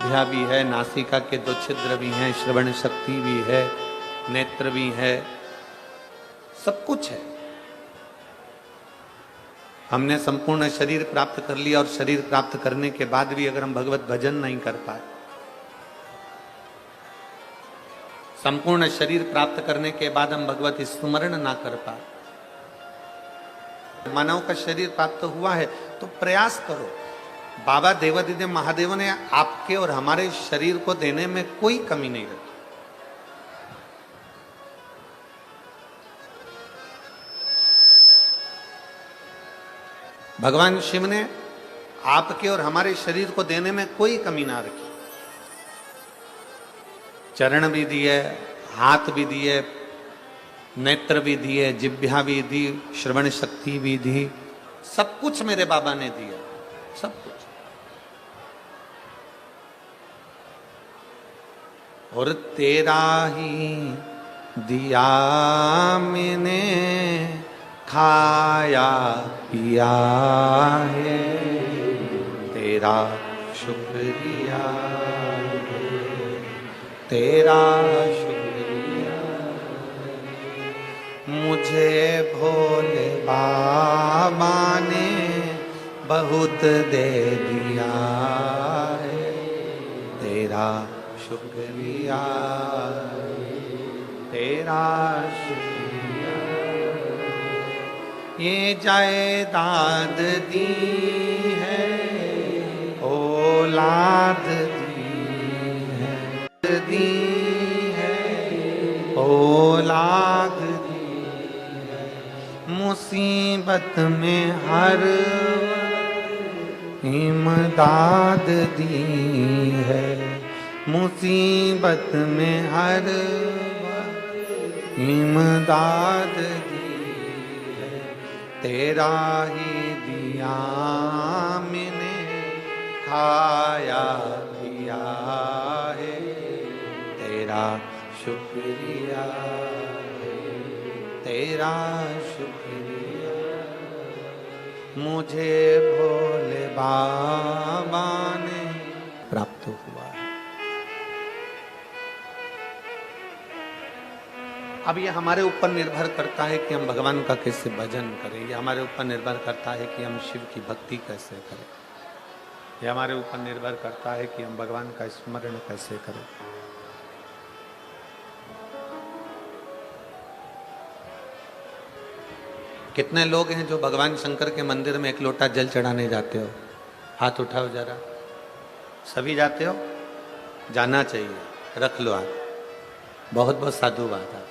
जिह्वा भी है, नासिका के 2 छिद्र भी हैं, श्रवण शक्ति भी है, नेत्र भी है, सब कुछ है। हमने संपूर्ण शरीर प्राप्त कर लिया और शरीर प्राप्त करने के बाद भी अगर हम भगवत भजन नहीं कर पाए, संपूर्ण शरीर प्राप्त करने के बाद हम भगवत स्मरण ना कर पाए, मानव का शरीर प्राप्त हुआ है तो प्रयास करो। बाबा देवादिदेव महादेव ने आपके और हमारे शरीर को देने में कोई कमी नहीं रखी। भगवान शिव ने आपके और हमारे शरीर को देने में कोई कमी ना रखी। चरण भी दिए, हाथ भी दिए, नेत्र भी दिए, जिह्वा भी दी, श्रवण शक्ति भी दी, सब कुछ मेरे बाबा ने दिया, सब कुछ। और तेरा ही दिया मैंने खाया पिया है, तेरा शुक्रिया है, तेरा शुक्रिया। मुझे भोले बाबा ने बहुत दे दिया है, तेरा शुक्रिया, तेरा शुक्रिया। ये जायदाद दी है, औलाद दी है, औलाद दी है। मुसीबत में हर इमदाद दी है, मुसीबत में हर इमदाद दी है। तेरा ही दिया मैंने खाया पिया है, तेरा शुक्रिया है, तेरा शुक्रिया। मुझे भोले बाबा ने प्राप्त हुआ है। अब ये हमारे ऊपर निर्भर करता है कि हम भगवान का कैसे भजन करें, ये हमारे ऊपर निर्भर करता है कि हम शिव की भक्ति कैसे करें, ये हमारे ऊपर निर्भर करता है कि हम भगवान का स्मरण कैसे करें। कितने लोग हैं जो भगवान शंकर के मंदिर में 1 लोटा जल चढ़ाने जाते हो? हाथ उठाओ जरा। सभी जाते हो? जाना चाहिए, रख लो हाथ। बहुत बहुत साधु बात है,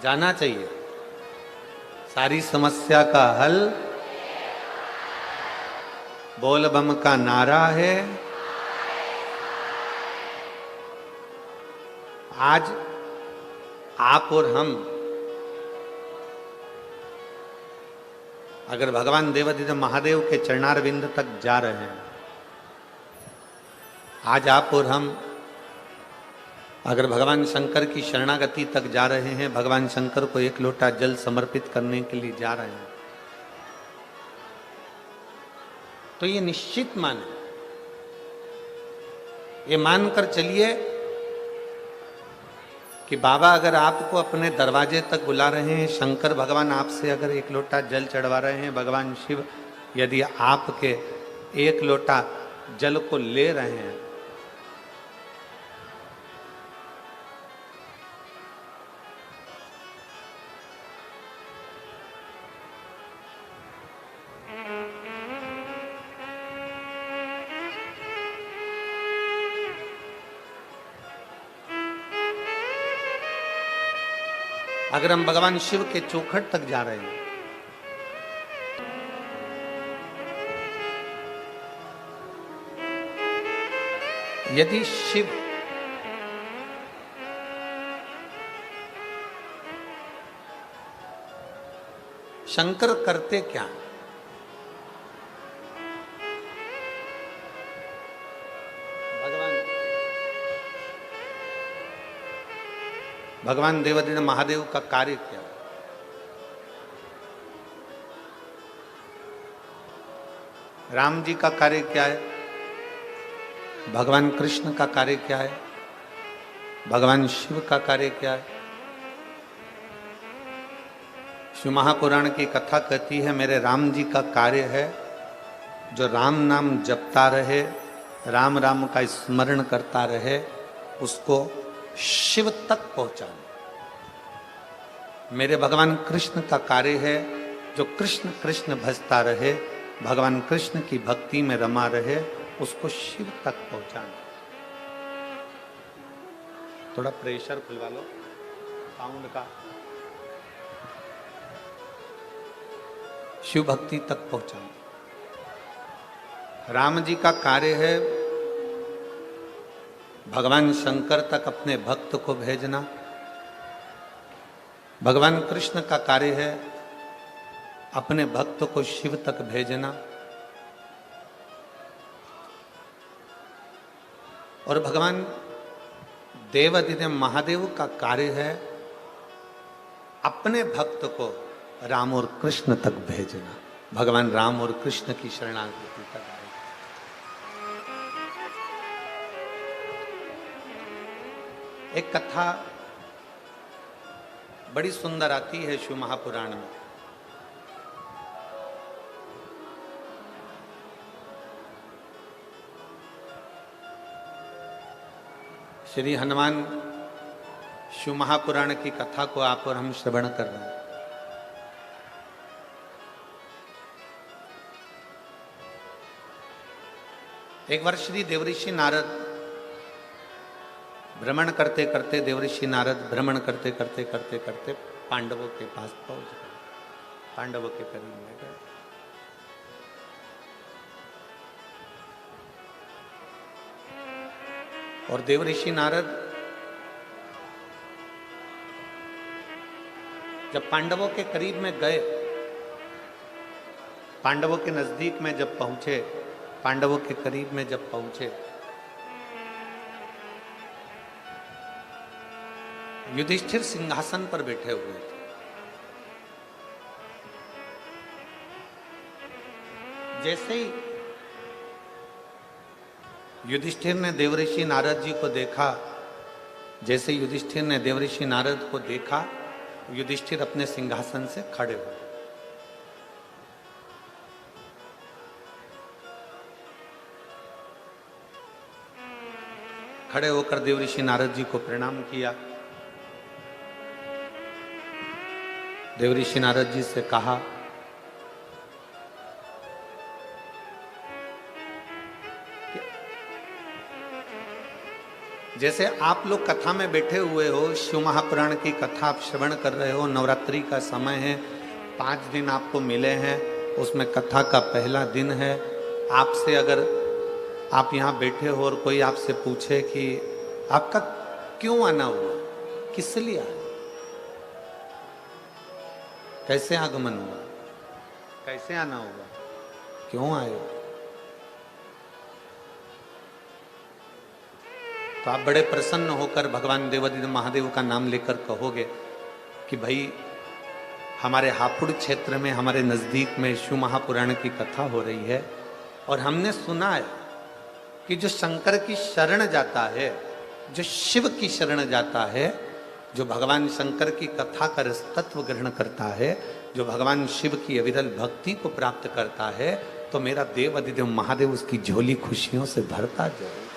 जाना चाहिए। सारी समस्या का हल बोल बम का नारा है। आज आप और हम अगर भगवान देवादिदेव महादेव के चरणारविंद तक जा रहे हैं, आज आप और हम अगर भगवान शंकर की शरणागति तक जा रहे हैं, भगवान शंकर को 1 लोटा जल समर्पित करने के लिए जा रहे हैं, तो ये निश्चित माने, ये मानकर चलिए कि बाबा अगर आपको अपने दरवाजे तक बुला रहे हैं, शंकर भगवान आपसे अगर 1 लोटा जल चढ़वा रहे हैं, भगवान शिव यदि आपके 1 लोटा जल को ले रहे हैं, अगर हम भगवान शिव के चौखट तक जा रहे हैं, यदि शिव शंकर करते क्या? भगवान देवादिदेव महादेव का कार्य क्या? राम जी का कार्य क्या है, भगवान कृष्ण का कार्य क्या है, भगवान शिव का कार्य क्या है। शिव महापुराण की कथा कहती है मेरे राम जी का कार्य है जो राम नाम जपता रहे, राम राम का स्मरण करता रहे, उसको शिव तक पहुंचाना। मेरे भगवान कृष्ण का कार्य है जो कृष्ण कृष्ण भजता रहे, भगवान कृष्ण की भक्ति में रमा रहे, उसको शिव तक पहुंचाना। थोड़ा प्रेशर खुलवा लो साउंड का। शिव भक्ति तक पहुंचाना। राम जी का कार्य है भगवान शंकर तक अपने भक्त को भेजना। भगवान कृष्ण का कार्य है अपने भक्त को शिव तक भेजना। और भगवान देवाधिदेव महादेव का कार्य है अपने भक्त को राम और कृष्ण तक भेजना। भगवान राम और कृष्ण की शरणागति तक आए। एक कथा बड़ी सुंदर आती है शिव महापुराण में। श्री हनुमान शिव महापुराण की कथा को आप और हम श्रवण कर रहे हैं। एक बार श्री देवऋषि नारद भ्रमण करते करते, देवऋषि नारद भ्रमण करते करते करते करते पांडवों के पास पहुंच गए, पांडवों के करीब में गए। और देवऋषि नारद जब पांडवों के करीब में गए, पांडवों के नजदीक में जब पहुंचे, पांडवों के करीब में जब पहुंचे, युधिष्ठिर सिंहासन पर बैठे हुए थे। जैसे ही युधिष्ठिर ने देवऋषि नारद जी को देखा, जैसे युधिष्ठिर ने देवऋषि नारद को देखा, युधिष्ठिर अपने सिंहासन से खड़े हुए। खड़े होकर देवऋषि नारद जी को प्रणाम किया। देवऋषि नारद जी से कहा जैसे आप लोग कथा में बैठे हुए हो, शिव महापुराण की कथा आप श्रवण कर रहे हो, नवरात्रि का समय है, 5 दिन आपको मिले हैं, उसमें कथा का पहला दिन है। आपसे अगर आप यहाँ बैठे हो और कोई आपसे पूछे कि आपका क्यों आना हुआ, किस लिए आए, कैसे आगमन हुआ, कैसे आना हुआ, क्यों आए हो, तो आप बड़े प्रसन्न होकर भगवान देवाधिदेव महादेव का नाम लेकर कहोगे कि भाई हमारे हापुड़ क्षेत्र में, हमारे नज़दीक में शिव महापुराण की कथा हो रही है और हमने सुना है कि जो शंकर की शरण जाता है, जो शिव की शरण जाता है, जो भगवान शंकर की कथा का रसतत्व ग्रहण करता है, जो भगवान शिव की अविरल भक्ति को प्राप्त करता है, तो मेरा देवाधिदेव महादेव उसकी झोली खुशियों से भरता जाए।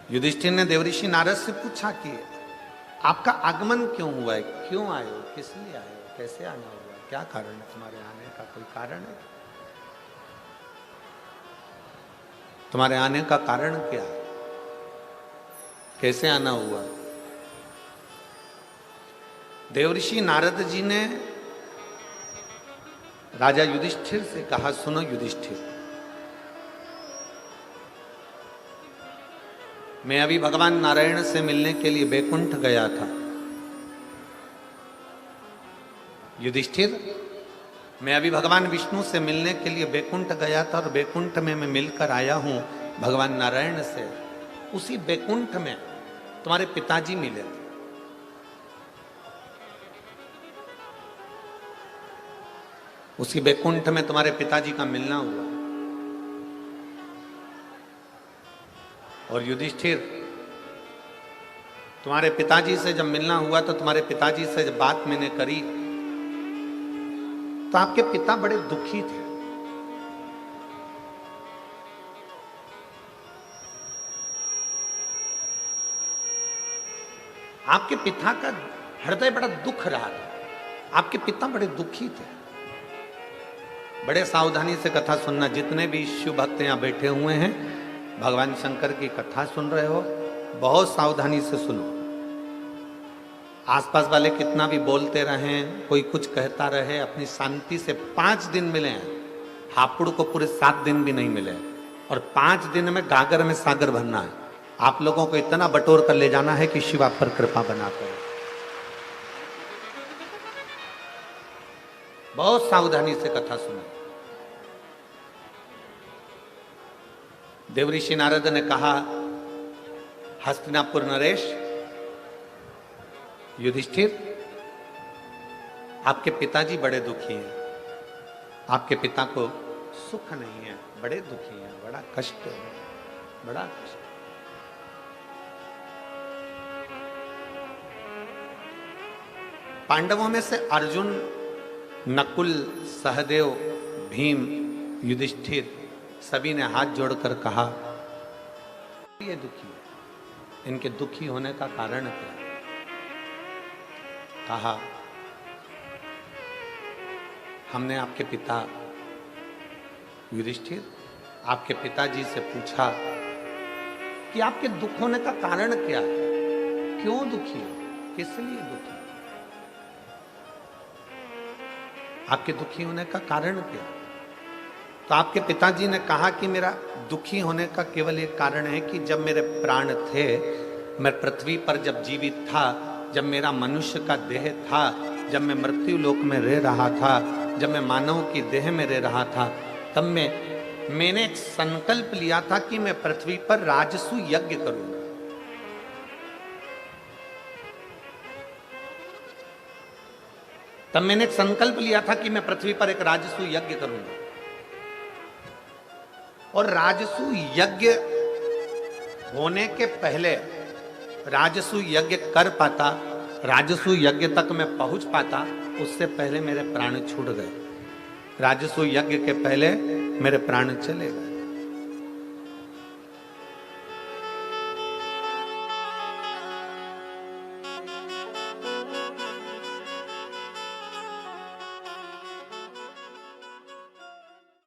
युधिष्ठिर ने देवऋषि नारद से पूछा कि आपका आगमन क्यों हुआ है, क्यों आए हो, किस लिए आए हो, कैसे आना हुआ, क्या कारण है तुम्हारे आने का, कोई कारण है, तुम्हारे आने का कारण क्या है, कैसे आना हुआ। देवऋषि नारद जी ने राजा युधिष्ठिर से कहा, सुनो युधिष्ठिर, मैं अभी भगवान नारायण से मिलने के लिए बैकुंठ गया था। युधिष्ठिर, मैं अभी भगवान विष्णु से मिलने के लिए बैकुंठ गया था और बैकुंठ में मैं मिलकर आया हूं भगवान नारायण से। उसी बैकुंठ में तुम्हारे पिताजी मिले थे। उसी बैकुंठ में तुम्हारे पिताजी का मिलना हुआ। और युधिष्ठिर, तुम्हारे पिताजी से जब मिलना हुआ तो तुम्हारे पिताजी से जब बात मैंने करी तो आपके पिता बड़े दुखी थे। आपके पिता का हृदय बड़ा दुख रहा था। आपके पिता बड़े दुखी थे। बड़े सावधानी से कथा सुनना। जितने भी शिव भक्त यहां बैठे हुए हैं, भगवान शंकर की कथा सुन रहे हो, बहुत सावधानी से सुनो। आसपास वाले कितना भी बोलते रहें, कोई कुछ कहता रहे, अपनी शांति से 5 दिन मिले हैं। हापुड़ को पूरे 7 दिन भी नहीं मिले और 5 दिन में गागर में सागर भरना है। आप लोगों को इतना बटोर कर ले जाना है कि शिव आप पर कृपा बना करे। बहुत सावधानी से कथा सुना। देवऋषि नारद ने कहा, हस्तिनापुर नरेश, युधिष्ठिर, आपके पिताजी बड़े दुखी हैं। आपके पिता को सुख नहीं है, बड़े दुखी हैं, बड़ा कष्ट है, बड़ा कष्ट। पांडवों में से अर्जुन, नकुल, सहदेव, भीम, युधिष्ठिर सभी ने हाथ जोड़कर कहा, ये दुखी है, इनके दुखी होने का कारण क्या है? कहा, हमने आपके पिता युधिष्ठिर, आपके पिताजी से पूछा कि आपके दुख होने का कारण क्या है, क्यों दुखी है, किस लिए दुखी है, आपके दुखी होने का कारण क्या है? तो आपके पिताजी ने कहा कि मेरा दुखी होने का केवल एक कारण है कि जब मेरे प्राण थे, मैं पृथ्वी पर जब जीवित था, जब मेरा मनुष्य का देह था, जब मैं मृत्यु लोक में रह रहा था, जब मैं मानव की देह में रह रहा था, तब मैंने एक संकल्प लिया था कि मैं पृथ्वी पर राजसु यज्ञ करूंगा। तब मैंने एक संकल्प लिया था कि मैं पृथ्वी पर एक राजसु यज्ञ करूंगा। और राजसु यज्ञ होने के पहले, राजसु यज्ञ कर पाता, राजसु यज्ञ तक मैं पहुंच पाता, उससे पहले मेरे प्राण छूट गए। राजसु यज्ञ के पहले मेरे प्राण चले गए।